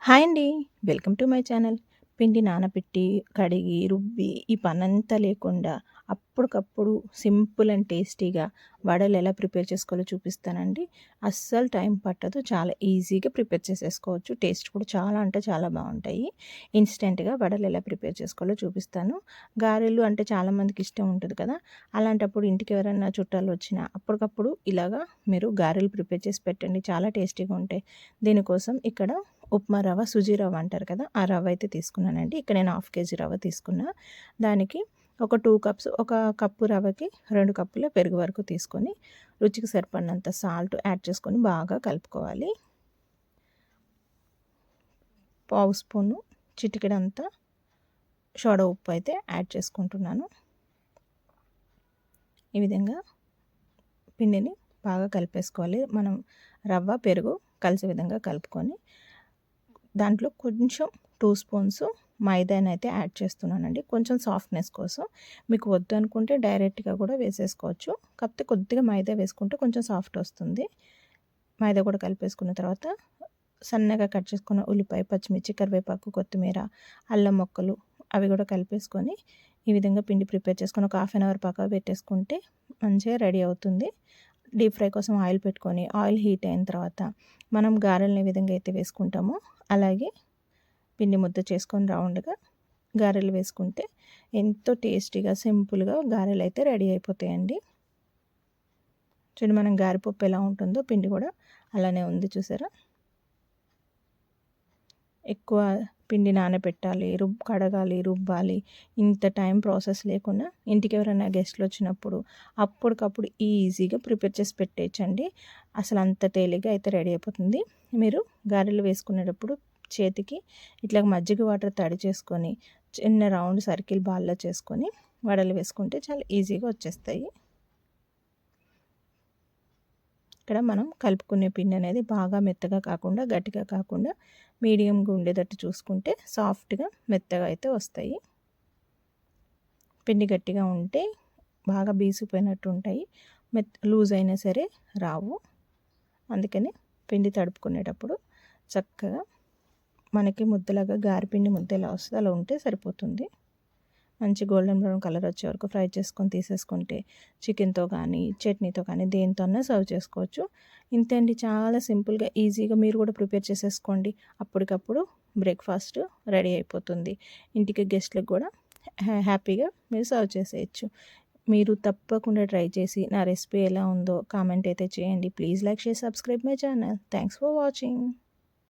Hi అండి. Welcome to my channel. పిండి నానబెట్టి, కడిగి, రుబ్బి ఈ పనంతా లేకుండా అప్పటికప్పుడు సింపుల్ అండ్ టేస్టీగా వడలు ఎలా ప్రిపేర్ చేసుకోవాలో చూపిస్తానండి. అస్సలు టైం పట్టదు. చాలా ఈజీగా ప్రిపేర్ చేసేసుకోవచ్చు. టేస్ట్ కూడా చాలా అంటే చాలా బావుంటాయి. ఇన్‌స్టెంట్‌గా వడలు ఎలా ప్రిపేర్ చేసుకోవాలో చూపిస్తాను. గారెలు అంటే చాలామందికి ఇష్టం ఉంటుంది కదా! అలాంటప్పుడు ఇంటికి ఎవరైనా చుట్టాలొచ్చినా అప్పటికప్పుడు ఇలాగా మీరు గారెలు ప్రిపేర్ చేసి పెట్టండి. చాలా టేస్టీగా ఉంటాయి. దీనికోసం ఇక్కడ ఉప్మా రవ్వ, సుజీ రవ్వ అంటారు కదా! ఆ రవ్వ అయితే తీసుకున్నానండి. ఇక్కడ నేను హాఫ్ కేజీ రవ్వ తీసుకున్నా. దానికి ఒక 2 కప్స్, ఒక కప్పు రవ్వకి 2 కప్పుల పెరుగు వరకు తీసుకొని, రుచికి సరిపడినంత సాల్ట్ యాడ్ చేసుకొని బాగా కలుపుకోవాలి. పావు స్పూను చిటికెడంత సోడా ఉప్పు అయితే యాడ్ చేసుకుంటున్నాను. ఈ విధంగా పిండిని బాగా కలిపేసుకోవాలి. మనం రవ్వ, పెరుగు కలిసే విధంగా కలుపుకొని దాంట్లో కొంచెం 2 స్పూన్స్ మైదానైతే యాడ్ చేస్తున్నానండి. కొంచెం సాఫ్ట్‌నెస్ కోసం. మీకు వద్దు అనుకుంటే డైరెక్ట్‌గా కూడా వేసేసుకోవచ్చు. కాకపోతే కొద్దిగా మైదా వేసుకుంటే కొంచెం సాఫ్ట్ వస్తుంది. మైదా కూడా కలిపేసుకున్న తర్వాత సన్నగా కట్ చేసుకున్న ఉల్లిపాయ, పచ్చిమిర్చి, కరివేపాకు, కొత్తిమీర, అల్లం ముక్కలు అవి కూడా కలిపేసుకొని ఈ విధంగా పిండి ప్రిపేర్ చేసుకొని ఒక హాఫ్ అన్ అవర్ పక్కకు పెట్టేసుకుంటే మంచిగా రెడీ అవుతుంది. డీప్ ఫ్రై కోసం ఆయిల్ పెట్టుకొని ఆయిల్ హీట్ అయిన తర్వాత మనం గారెలను ఏ విధంగా అయితే వేసుకుంటామో అలాగే పిండి ముద్ద చేసుకొని రౌండ్గా గారెలు వేసుకుంటే ఎంతో టేస్టీగా సింపుల్గా గారెలు అయితే రెడీ అయిపోతాయండి. చూడండి, మనం గారెపప్పు ఎలా ఉంటుందో పిండి కూడా అలానే ఉంది, చూసారా? ఎక్కువ పిండి నానబెట్టాలి, కడగాలి, రుబ్బాలి, ఇంత టైం ప్రాసెస్ లేకుండా ఇంటికి ఎవరైనా గెస్ట్లు వచ్చినప్పుడు అప్పటికప్పుడు ఈజీగా ప్రిపేర్ చేసి పెట్టేయచ్చండి. అసలు అంత తేలిగ్గా అయితే రెడీ అయిపోతుంది. మీరు గారెలు వేసుకునేటప్పుడు చేతికి ఇట్లా మజ్జిగ వాటర్ తడి చేసుకొని చిన్న రౌండ్ సర్కిల్ బాల్లా చేసుకొని వడలు వేసుకుంటే చాలా ఈజీగా వచ్చేస్తాయి. ఇక్కడ మనం కలుపుకునే పిండి అనేది బాగా మెత్తగా కాకుండా, గట్టిగా కాకుండా మీడియంగా ఉండేటట్టు చూసుకుంటే సాఫ్ట్గా మెత్తగా అయితే వస్తాయి. పిండి గట్టిగా ఉంటే బాగా బీసిపోయినట్టు ఉంటాయి. లూజ్ అయినా సరే రావు. అందుకని పిండి తడుపుకునేటప్పుడు చక్కగా మనకి ముద్దలాగా గారెపిండి ముద్ద ఎలా వస్తుందో అలా ఉంటే సరిపోతుంది. మంచి గోల్డెన్ బ్రౌన్ కలర్ వచ్చే వరకు ఫ్రై చేసుకొని తీసేసుకుంటే చికెన్తో కానీ, చట్నీతో కానీ దేనితో అన్నా సర్వ్ చేసుకోవచ్చు. ఇంతే అండి, చాలా సింపుల్గా ఈజీగా మీరు కూడా ప్రిపేర్ చేసేసుకోండి. అప్పటికప్పుడు బ్రేక్ఫాస్ట్ రెడీ అయిపోతుంది. ఇంటికి గెస్ట్లకు కూడా హ్యాపీగా మీరు సర్వ్ చేసేయచ్చు. మీరు తప్పకుండా ట్రై చేసి నా రెసిపీ ఎలా ఉందో కామెంట్ అయితే చేయండి. Please like, share, subscribe my channel. Thanks for watching.